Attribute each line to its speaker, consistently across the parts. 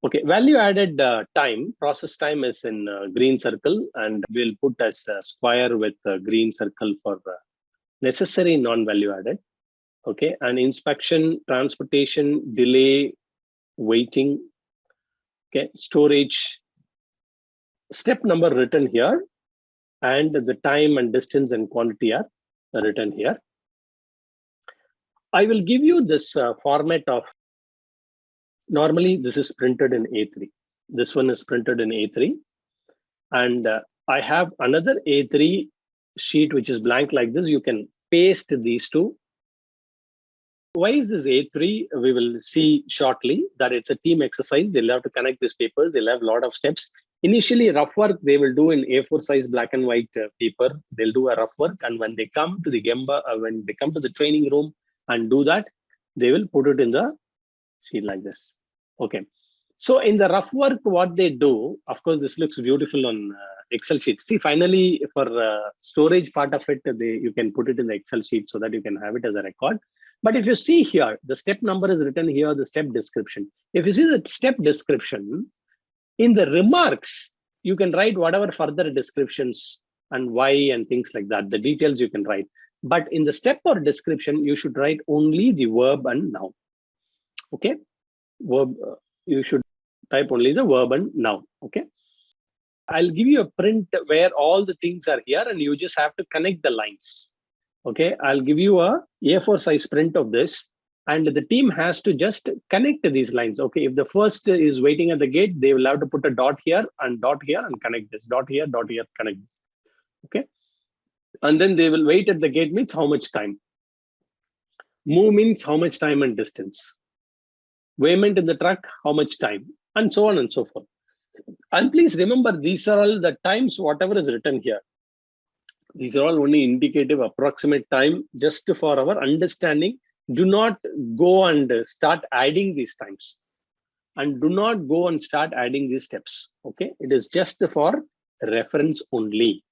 Speaker 1: Okay, value added time, process time is in green circle, and we'll put as a square with green circle for necessary non-value added. Okay, and inspection, transportation, delay, waiting, okay, storage, step number written here, and the time and distance and quantity are written here. I will give you this format of, normally this is printed in A3. This one is printed in A3. And I have another A3 sheet which is blank like this. You can paste these two. Why is this A3? We will see shortly that it's a team exercise. They'll have to connect these papers. They'll have a lot of steps. Initially, rough work they will do in A4 size black and white paper. They'll do a rough work, and when they come to the Gemba, when they come to the training room and do that, they will put it in the sheet like this. Okay. So in the rough work, what they do, of course, this looks beautiful on Excel sheet. See, finally, for storage part of it, you can put it in the Excel sheet so that you can have it as a record. But if you see here, the step number is written here, the step description. If you see the step description, in the remarks, you can write whatever further descriptions and why and things like that. The details you can write. But in the step or description, you should write only the verb and noun. Okay, verb. You should type only the verb and noun. Okay, I'll give you a print where all the things are here, and you just have to connect the lines. Okay, I'll give you a A4 size print of this, and the team has to just connect these lines. Okay, if the first is waiting at the gate, they will have to put a dot here and connect this. Dot here, connect this. Okay, and then they will wait at the gate means how much time. Move means how much time and distance. Weighment in the truck, how much time, and so on and so forth. And please remember, these are all the times, whatever is written here. These are all only indicative, approximate time, just for our understanding. Do not go and start adding these times. And do not go and start adding these steps. Okay, it is just for reference only.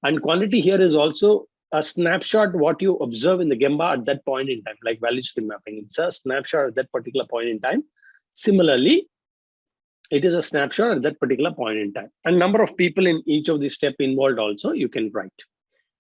Speaker 1: And quantity here is also a snapshot what you observe in the Gemba at that point in time, like value stream mapping. It's a snapshot at that particular point in time. Similarly, it is a snapshot at that particular point in time. And number of people in each of the step involved also you can write.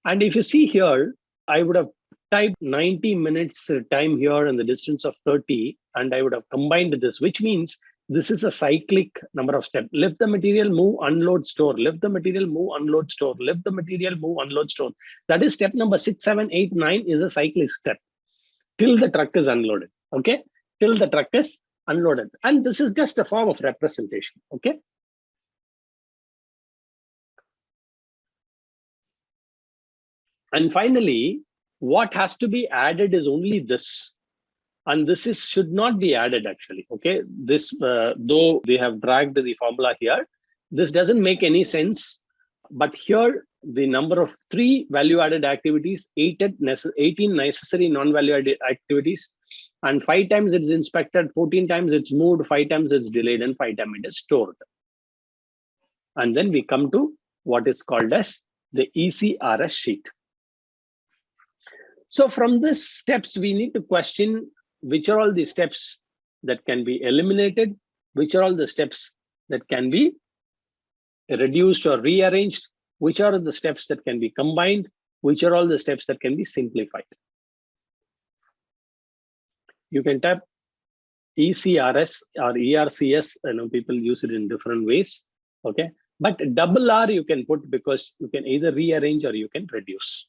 Speaker 1: And if you see here, I would have typed 90 minutes time here and the distance of 30, and I would have combined this, which means this is a cyclic number of steps. Lift the material, move, unload, store. Lift the material, move, unload, store. Lift the material, move, unload, store. That is step number 6, 7, 8, 9 is a cyclic step till the truck is unloaded. Okay, till the truck is unloaded. And this is just a form of representation. Okay. And finally, what has to be added is only this. And this is should not be added actually. Okay, this though they have dragged the formula here, this doesn't make any sense. But here the number of 3 value added activities, 18 necessary non-value added activities, and 5 times it's inspected, 14 times it's moved, 5 times it's delayed, and 5 times it is stored. And then we come to what is called as the ECRS sheet. So from these steps, we need to question which are all the steps that can be eliminated, which are all the steps that can be reduced or rearranged, which are the steps that can be combined, which are all the steps that can be simplified. You can type ECRS or ERCS, people use it in different ways, okay? But double R you can put because you can either rearrange or you can reduce.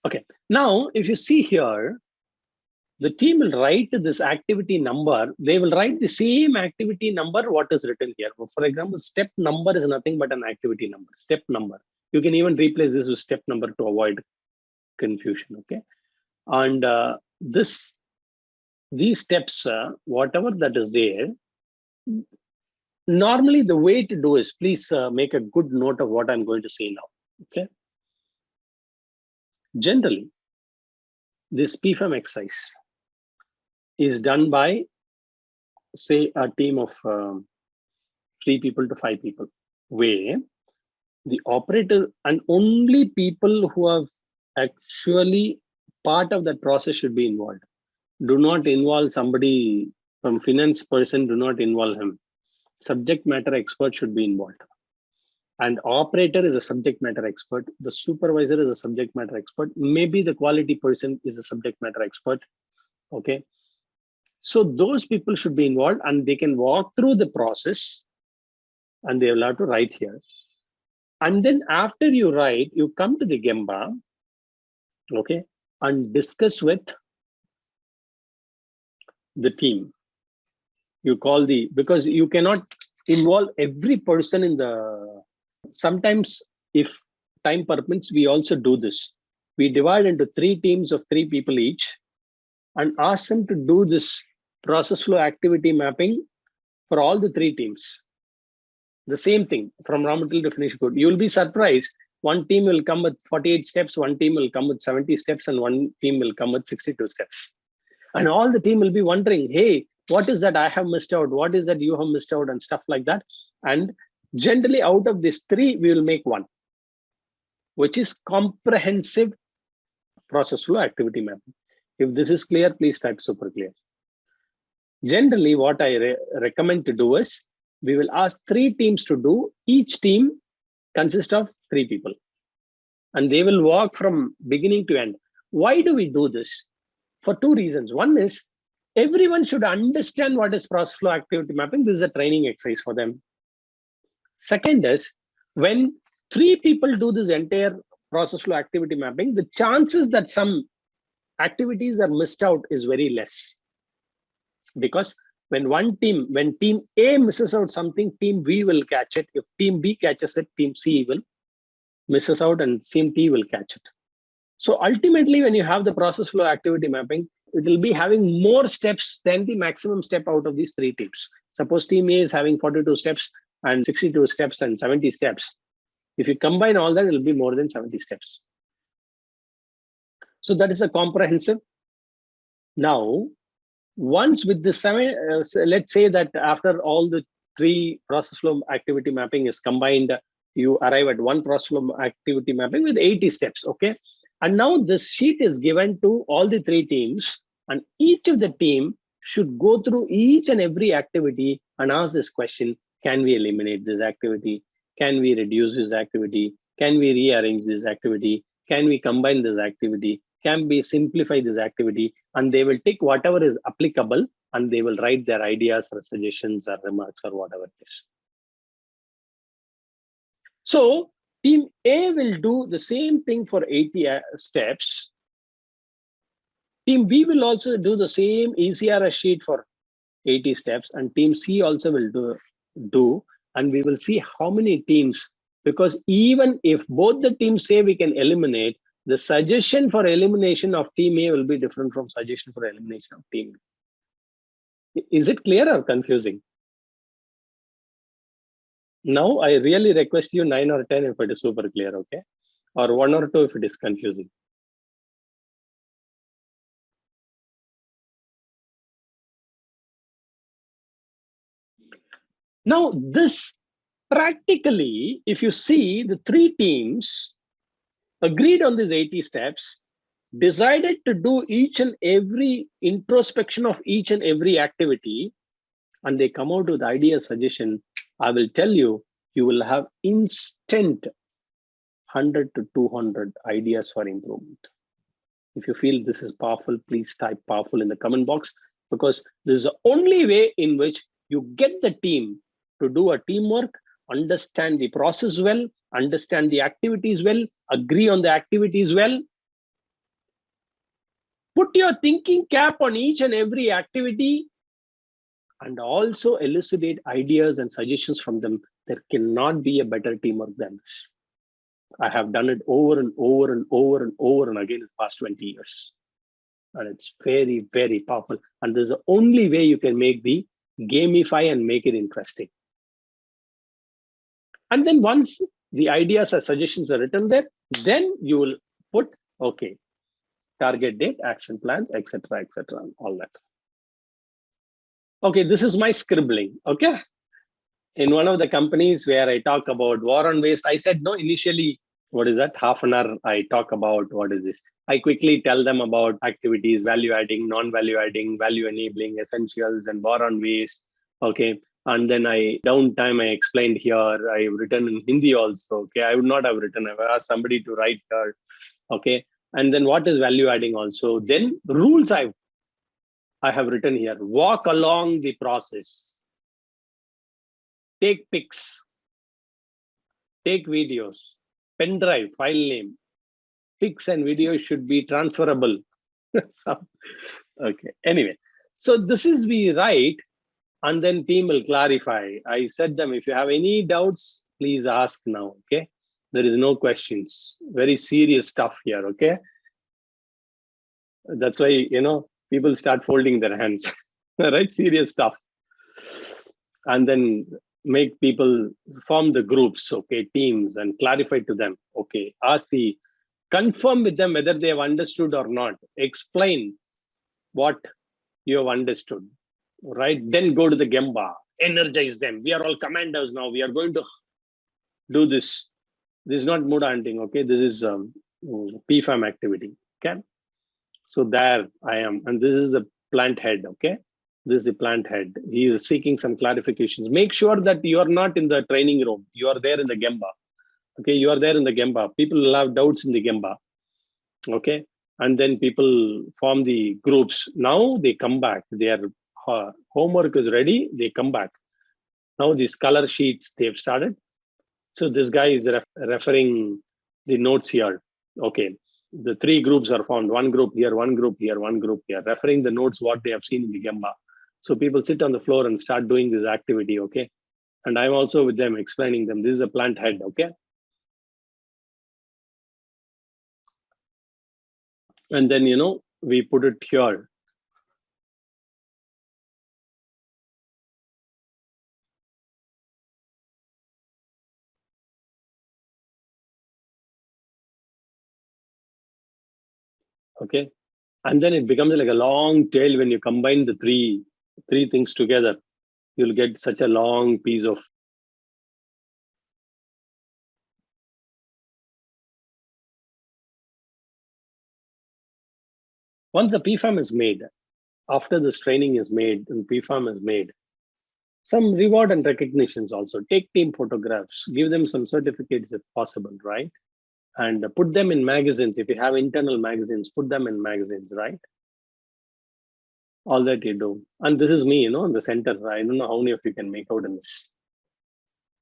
Speaker 1: Okay, now if you see here, the team will write this activity number. They will write the same activity number what is written here. For example, step number is nothing but an activity number, step number. You can even replace this with step number to avoid confusion, okay? And these steps, whatever that is there, normally the way to do is, please make a good note of what I'm going to say now, okay? Generally, this PFAM exercise is done by, say, a team of 3 people to 5 people, where the operator and only people who have actually part of that process should be involved. Do not involve somebody from finance person, do not involve him. Subject matter expert should be involved. And operator is a subject matter expert. The supervisor is a subject matter expert. Maybe the quality person is a subject matter expert. Okay. So those people should be involved and they can walk through the process and they will have to write here. And then after you write, you come to the Gemba, okay, and discuss with the team. You call because you cannot involve every person in the, sometimes if time permits, we also do this. We divide into 3 teams of 3 people each and ask them to do this process flow activity mapping for all the 3 teams. The same thing from raw material to finished good. You will be surprised. One team will come with 48 steps, one team will come with 70 steps, and one team will come with 62 steps. And all the team will be wondering, hey, what is that I have missed out? What is that you have missed out? And stuff like that. And generally out of these 3, we will make one, which is comprehensive process flow activity mapping. If this is clear, please type super clear. Generally, what I recommend to do is, we will ask 3 teams to do. Each team consists of 3 people. And they will walk from beginning to end. Why do we do this? For 2 reasons. One is, everyone should understand what is process flow activity mapping. This is a training exercise for them. Second is, when 3 people do this entire process flow activity mapping, the chances that some activities are missed out is very less. Because when team A misses out something, team B will catch it. If team B catches it, team C will misses out and team T will catch it. So ultimately, when you have the process flow activity mapping, it will be having more steps than the maximum step out of these 3 teams. Suppose team A is having 42 steps and 62 steps and 70 steps. If you combine all that, it will be more than 70 steps. So that is a comprehensive. Now, once with the 7, let's say that after all the 3 process flow activity mapping is combined, you arrive at one process flow activity mapping with 80 steps, okay? And now this sheet is given to all the 3 teams, and each of the team should go through each and every activity and ask this question: can we eliminate this activity? Can we reduce this activity? Can we rearrange this activity? Can we combine this activity? Can we simplify this activity? And they will take whatever is applicable and they will write their ideas or suggestions or remarks or whatever it is. So team A will do the same thing for 80 steps. Team B will also do the same ECRS sheet for 80 steps, and team C also will do, and we will see how many teams, because even if both the teams say we can eliminate, the suggestion for elimination of team A will be different from suggestion for elimination of team B. Is it clear or confusing? Now, I really request you 9 or 10 if it is super clear, okay? Or 1 or 2 if it is confusing. Now, this practically, if you see, the 3 teams agreed on these 80 steps, decided to do each and every introspection of each and every activity, and they come out with idea suggestion. I will tell you, you will have instant 100 to 200 ideas for improvement. If you feel this is powerful, please type powerful in the comment box, because this is the only way in which you get the team to do a teamwork, understand the process well, understand the activities well, agree on the activities well. Put your thinking cap on each and every activity and also elucidate ideas and suggestions from them. There cannot be a better teamwork than this. I have done it over and over and over and over and again in the past 20 years. And it's very, very powerful. And this is the only way you can make the gamify and make it interesting. And then once the ideas or suggestions are written there, then you will put, okay, target date, action plans, etc., all that. Okay, this is my scribbling, okay? In one of the companies where I talk about war on waste, I said, no, initially, what is that? Half an hour, I talk about what is this? I quickly tell them about activities, value adding, non-value adding, value enabling, essentials, and bar on waste. Okay. And then downtime, I explained here. I've written in Hindi also. Okay. I would not have written. I've asked somebody to write here. Okay. And then what is value adding also? Then rules I have written here. Walk along the process. Take pics. Take videos. Pen drive, file name. Pics and videos should be transferable. So, okay. Anyway, so this is we write, and then team will clarify. I said them, if you have any doubts, please ask now. Okay. There is no questions. Very serious stuff here. Okay. That's why, people start folding their hands. Right? Serious stuff. And then make people form the groups, okay, teams, and clarify to them. Okay. Confirm with them whether they have understood or not. Explain what you have understood, right? Then go to the Gemba, energize them. We are all commanders now. We are going to do this. This is not Muda hunting, okay? This is PFAM activity, okay? So there I am. And this is the plant head, okay? This is the plant head. He is seeking some clarifications. Make sure that you are not in the training room. You are there in the Gemba. Okay, you are there in the Gemba. People will have doubts in the Gemba. Okay, and then people form the groups. Now they come back. Their homework is ready. They come back. Now these color sheets they've started. So this guy is referring the notes here. Okay, the three groups are formed. One group here, one group here, one group here. Referring the notes what they have seen in the Gemba. So people sit on the floor and start doing this activity. Okay, and I'm also with them explaining them. This is a plant head. Okay. And then, we put it here. Okay. And then it becomes like a long tail when you combine the three things together. You'll get such a long piece of. Once the PFAM is made, after this training is made and PFAM is made, some reward and recognitions also. Take team photographs, give them some certificates if possible, right? And put them in magazines. If you have internal magazines, put them in magazines, right? All that you do. And this is me, in the center. I don't know how many of you can make out in this.